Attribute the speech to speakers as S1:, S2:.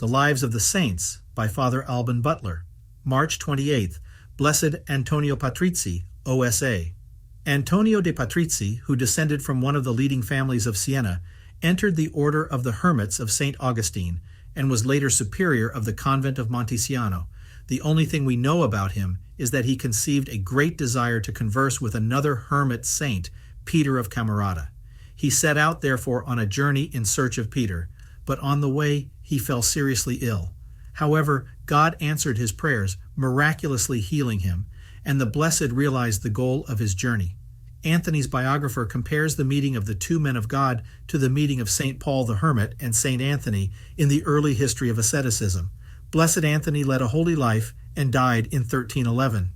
S1: The Lives of the Saints by Father Alban Butler. March 28th, Blessed Antonio Patrizi, OSA. Antonio de Patrizi, who descended from one of the leading families of Siena, entered the order of the Hermits of Saint Augustine and was later superior of the convent of Montisano. The only thing we know about him is that he conceived a great desire to converse with another hermit saint, Peter of Camarada. He set out, therefore, on a journey in search of Peter, but on the way he fell seriously ill. However, God answered his prayers, miraculously healing him, and the blessed realized the goal of his journey. Anthony's biographer compares the meeting of the two men of God to the meeting of St. Paul the Hermit and St. Anthony in the early history of asceticism. Blessed Anthony led a holy life and died in 1311.